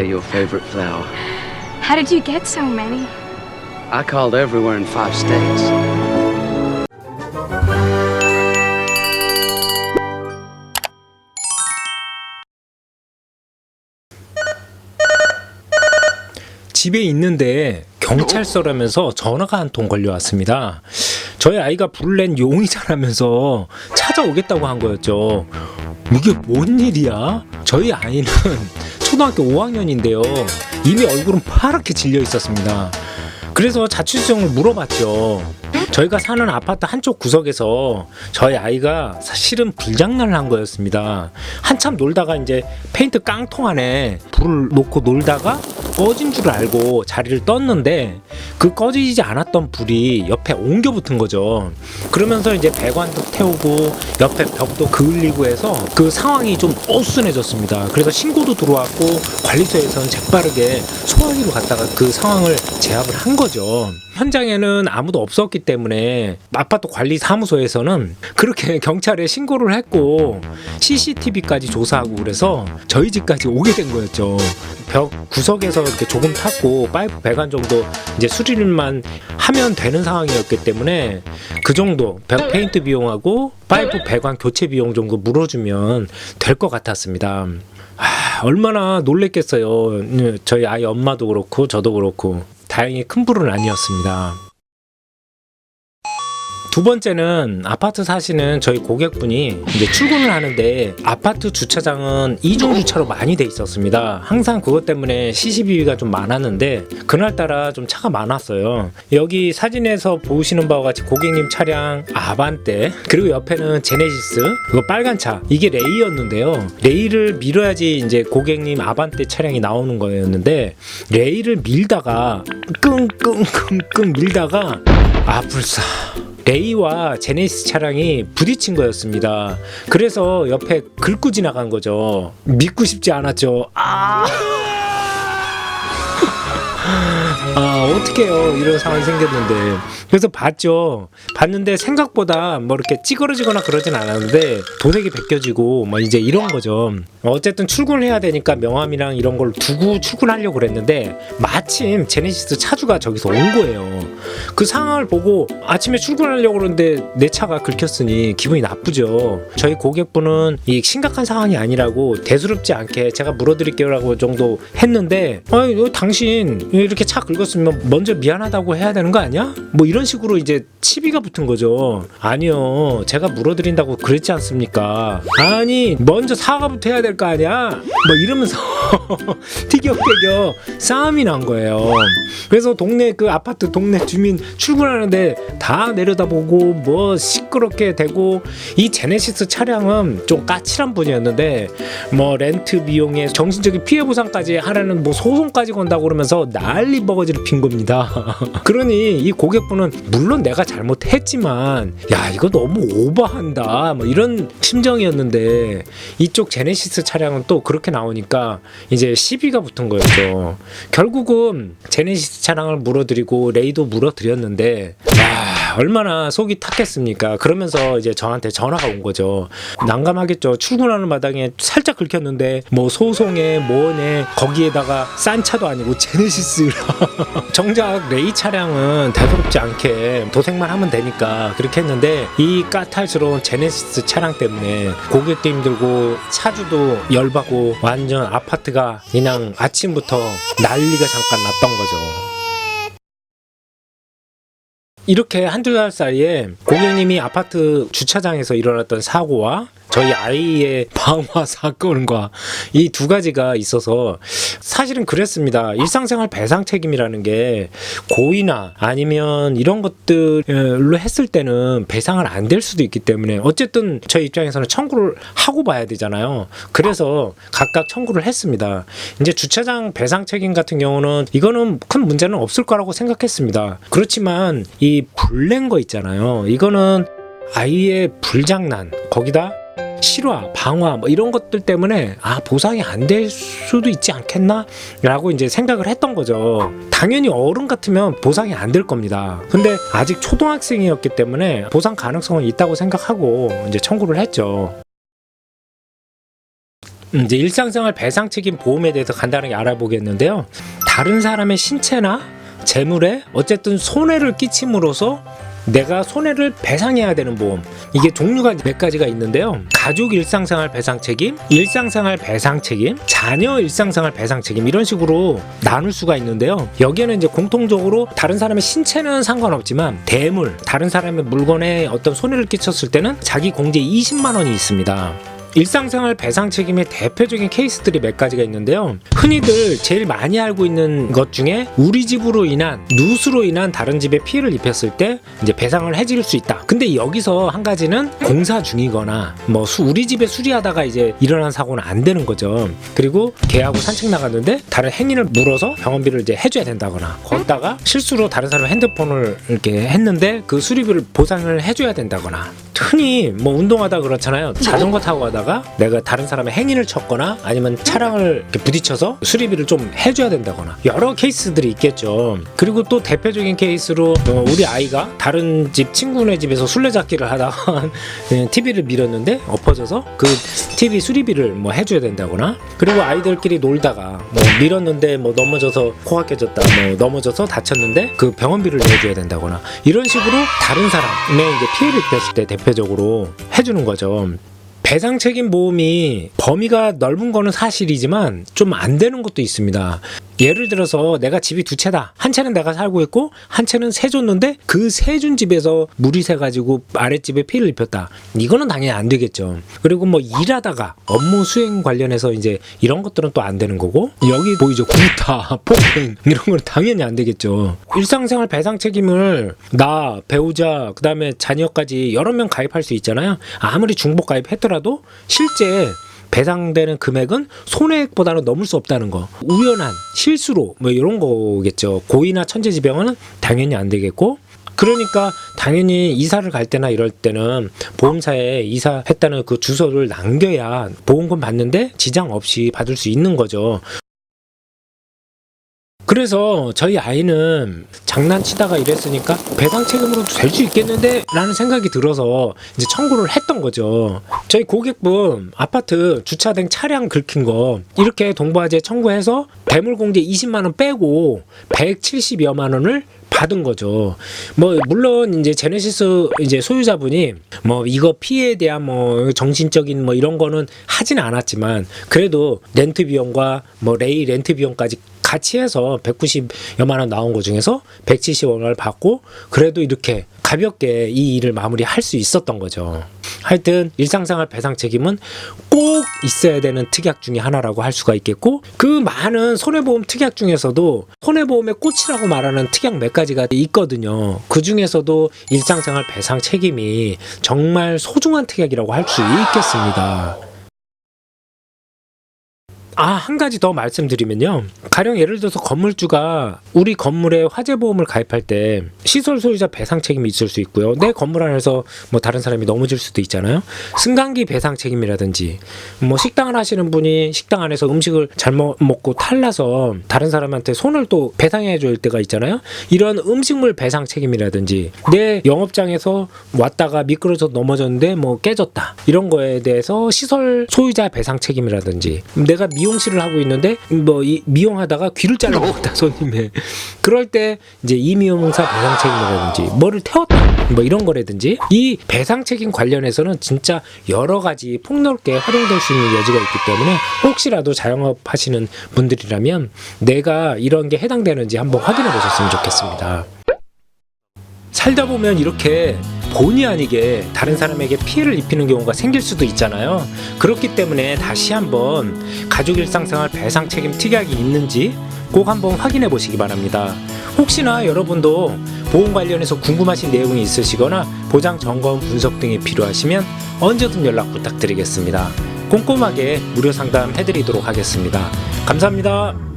your favorite flower. How did you get so many? I called everywhere in 5 states. 집에 있는데 경찰서라면서 전화가 한 통 걸려왔습니다. 저희 아이가 불을 낸 용의자라면서 찾아오겠다고 한 거였죠. 이게 뭔 일이야? 저희 아이는 초등학교 5학년인데요. 이미 얼굴은 파랗게 질려 있었습니다. 그래서 자취수정을 물어봤죠. 저희가 사는 아파트 한쪽 구석에서 저희 아이가 사실은 불장난을 한 거였습니다. 한참 놀다가 이제 페인트 깡통 안에 불을 놓고 놀다가 꺼진 줄 알고 자리를 떴는데 그 꺼지지 않았던 불이 옆에 옮겨 붙은 거죠. 그러면서 이제 배관도 태우고 옆에 벽도 그을리고 해서 그 상황이 좀 어수선해졌습니다. 그래서 신고도 들어왔고 관리소에서는 재빠르게 소화기로 갔다가 그 상황을 제압을 한 거죠. 현장에는 아무도 없었기 때문에 아파트 관리 사무소에서는 그렇게 경찰에 신고를 했고 CCTV까지 조사하고 그래서 저희 집까지 오게 된 거였죠. 벽 구석에서 이렇게 조금 탔고 파이프 배관 정도 이제 수리만 하면 되는 상황이었기 때문에 그 정도 벽 페인트 비용하고 파이프 배관 교체 비용 정도 물어주면 될 것 같았습니다. 얼마나 놀랬겠어요. 저희 아이 엄마도 그렇고 저도 그렇고. 다행히 큰 불은 아니었습니다. 두 번째는 아파트 사시는 저희 고객분이 이제 출근을 하는데 아파트 주차장은 이중 주차로 많이 돼 있었습니다. 항상 그것 때문에 CCTV가 좀 많았는데 그날따라 좀 차가 많았어요. 여기 사진에서 보시는 바와 같이 고객님 차량 아반떼, 그리고 옆에는 제네시스, 그거 빨간 차, 이게 레이였는데요. 레이를 밀어야지 이제 고객님 아반떼 차량이 나오는 거였는데 레이를 밀다가 끙끙끙끙 밀다가 불사 레이와 제네시스 차량이 부딪힌 거였습니다. 그래서 옆에 긁고 지나간 거죠. 믿고 싶지 않았죠. 어떡해요. 이런 상황이 생겼는데. 그래서 봤는데 생각보다 뭐 이렇게 찌그러지거나 그러진 않았는데 도색이 벗겨지고 뭐 이제 이런 거죠. 어쨌든 출근을 해야 되니까 명함이랑 이런 걸 두고 출근하려고 그랬는데 마침 제네시스 차주가 저기서 온 거예요. 그 상황을 보고 아침에 출근하려고 그러는데 내 차가 긁혔으니 기분이 나쁘죠. 저희 고객분은 이 심각한 상황이 아니라고 대수롭지 않게 제가 물어드릴게요라고 정도 했는데 당신 이렇게 차 긁었으면 먼저 미안하다고 해야 되는 거 아니야? 뭐 이런 식으로 이제 시비가 붙은 거죠. 아니요, 제가 물어드린다고 그랬지 않습니까? 아니 먼저 사과부터 해야 될 거 아니야? 뭐 이러면서 티격태격 싸움이 난 거예요. 그래서 그 아파트 동네 주민 출근하는데 다 내려다보고 뭐 시끄럽게 되고, 이 제네시스 차량은 좀 까칠한 분이었는데 뭐 렌트 비용에 정신적인 피해 보상까지 하라는 뭐 소송까지 건다고 그러면서 난리 버거지를 핀 겁니다. 그러니 이 고객분은 물론 내가 잘못했지만 야 이거 너무 오버한다 뭐 이런 심정이었는데, 이쪽 제네시스 차량은 또 그렇게 나오니까 이제 시비가 붙은 거였죠. 결국은 제네시스 차량을 물어드리고 레이도 물어드렸는데 얼마나 속이 탔겠습니까? 그러면서 이제 저한테 전화가 온 거죠. 난감하겠죠. 출근하는 마당에 살짝 긁혔는데 뭐 소송에 뭐네 거기에다가 싼 차도 아니고 제네시스라. 정작 레이 차량은 대수롭지 않게 도색만 하면 되니까 그렇게 했는데 이 까탈스러운 제네시스 차량 때문에 고객도 힘들고 차주도 열받고 완전 아파트가 그냥 아침부터 난리가 잠깐 났던 거죠. 이렇게 한두 달 사이에 고객님이 아파트 주차장에서 일어났던 사고와 저희 아이의 방화 사건과 이 두 가지가 있어서 사실은 그랬습니다. 일상생활 배상 책임이라는 게 고의나 아니면 이런 것들로 했을 때는 배상을 안 될 수도 있기 때문에 어쨌든 저희 입장에서는 청구를 하고 봐야 되잖아요. 그래서 각각 청구를 했습니다. 이제 주차장 배상 책임 같은 경우는 이거는 큰 문제는 없을 거라고 생각했습니다. 그렇지만 이 불낸 거 있잖아요. 이거는 아이의 불장난, 거기다 실화, 방화 뭐 이런 것들 때문에 보상이 안 될 수도 있지 않겠나? 라고 이제 생각을 했던 거죠. 당연히 어른 같으면 보상이 안 될 겁니다. 근데 아직 초등학생이었기 때문에 보상 가능성은 있다고 생각하고 이제 청구를 했죠. 이제 일상생활 배상 책임 보험에 대해서 간단하게 알아보겠는데요. 다른 사람의 신체나 재물에 어쨌든 손해를 끼침으로써 내가 손해를 배상해야 되는 보험, 이게 종류가 몇 가지가 있는데요. 가족 일상생활 배상 책임, 일상생활 배상 책임, 자녀 일상생활 배상 책임, 이런 식으로 나눌 수가 있는데요. 여기에는 이제 공통적으로 다른 사람의 신체는 상관없지만 대물, 다른 사람의 물건에 어떤 손해를 끼쳤을 때는 자기 공제 20만 원이 있습니다. 일상생활 배상 책임의 대표적인 케이스들이 몇 가지가 있는데요. 흔히들 제일 많이 알고 있는 것 중에 우리 집으로 인한 누수로 인한 다른 집에 피해를 입혔을 때 이제 배상을 해줄 수 있다. 근데 여기서 한 가지는 공사 중이거나 뭐 우리 집에 수리하다가 이제 일어난 사고는 안 되는 거죠. 그리고 개하고 산책 나갔는데 다른 행인을 물어서 병원비를 이제 해줘야 된다거나, 거기다가 실수로 다른 사람 핸드폰을 이렇게 했는데 그 수리비를 보상을 해줘야 된다거나, 흔히 뭐 운동하다 그렇잖아요. 자전거 타고 가다가 내가 다른 사람의 행인을 쳤거나 아니면 차량을 이렇게 부딪혀서 수리비를 좀 해줘야 된다거나, 여러 케이스들이 있겠죠. 그리고 또 대표적인 케이스로 우리 아이가 다른 집 친구네 집에서 술래잡기를 하다가 TV를 밀었는데 엎어져서 그 TV 수리비를 뭐 해줘야 된다거나, 그리고 아이들끼리 놀다가 뭐 밀었는데 뭐 넘어져서 코가 깨졌다, 뭐 넘어져서 다쳤는데 그 병원비를 내줘야 된다거나, 이런 식으로 다른 사람의 이제 피해를 입혔을 때 대표적으로 해주는 거죠. 배상 책임 보험이 범위가 넓은 거는 사실이지만 좀 안 되는 것도 있습니다. 예를 들어서 내가 집이 두 채다. 한 채는 내가 살고 있고 한 채는 세줬는데 그 세준 집에서 물이 새가지고 아랫집에 피해를 입혔다. 이거는 당연히 안 되겠죠. 그리고 뭐 일하다가 업무 수행 관련해서 이제 이런 것들은 또 안 되는 거고, 여기 보이죠, 구타, 폭행, 이런 건 당연히 안 되겠죠. 일상생활 배상 책임을 나, 배우자, 그 다음에 자녀까지 여러 명 가입할 수 있잖아요. 아무리 중복 가입했더라도 실제 배상되는 금액은 손해액보다는 넘을 수 없다는 거. 우연한 실수로 뭐 이런 거겠죠. 고의나 천재지변은 당연히 안 되겠고, 그러니까 당연히 이사를 갈 때나 이럴 때는 보험사에 이사했다는 그 주소를 남겨야 보험금 받는데 지장 없이 받을 수 있는 거죠. 그래서 저희 아이는 장난치다가 이랬으니까 배상 책임으로 될 수 있겠는데 라는 생각이 들어서 이제 청구를 했던 거죠. 저희 고객분 아파트 주차된 차량 긁힌 거 이렇게 동부화재 청구해서 배물공제 20만 원 빼고 170여만 원을 받은 거죠. 뭐 물론 이제 제네시스 이제 소유자분이 뭐 이거 피해에 대한 뭐 정신적인 뭐 이런 거는 하진 않았지만, 그래도 렌트 비용과 뭐 레이 렌트 비용까지 같이 해서 190여만 원 나온 거 중에서 170원을 받고 그래도 이렇게 가볍게 이 일을 마무리할 수 있었던 거죠. 하여튼 일상생활 배상 책임은 꼭 있어야 되는 특약 중에 하나라고 할 수가 있겠고, 그 많은 손해보험 특약 중에서도 손해보험의 꽃이라고 말하는 특약 몇 가지가 있거든요. 그 중에서도 일상생활 배상 책임이 정말 소중한 특약이라고 할 수 있겠습니다. 한 가지 더 말씀드리면요. 가령 예를 들어서 건물주가 우리 건물에 화재보험을 가입할 때 시설 소유자 배상 책임이 있을 수 있고요. 내 건물 안에서 뭐 다른 사람이 넘어질 수도 있잖아요. 승강기 배상 책임이라든지, 뭐 식당을 하시는 분이 식당 안에서 음식을 잘못 먹고 탈나서 다른 사람한테 손을 또 배상해 줄 때가 있잖아요. 이런 음식물 배상 책임이라든지, 내 영업장에서 왔다가 미끄러져 넘어졌는데 뭐 깨졌다, 이런 거에 대해서 시설 소유자 배상 책임이라든지, 내가 미용실을 하고 있는데 뭐 미용하다가 귀를 잘라먹었다 손님의, 그럴 때 이제 이미용사 배상 책임이라든지, 뭐를 태웠다 뭐 이런 거라든지, 이 배상 책임 관련해서는 진짜 여러 가지 폭넓게 활용될 수 있는 여지가 있기 때문에 혹시라도 자영업 하시는 분들이라면 내가 이런 게 해당되는지 한번 확인해 보셨으면 좋겠습니다. 살다 보면 이렇게 본의 아니게 다른 사람에게 피해를 입히는 경우가 생길 수도 있잖아요. 그렇기 때문에 다시 한번 가족 일상생활 배상 책임 특약이 있는지 꼭 한번 확인해 보시기 바랍니다. 혹시나 여러분도 보험 관련해서 궁금하신 내용이 있으시거나 보장 점검 분석 등이 필요하시면 언제든 연락 부탁드리겠습니다. 꼼꼼하게 무료 상담 해드리도록 하겠습니다. 감사합니다.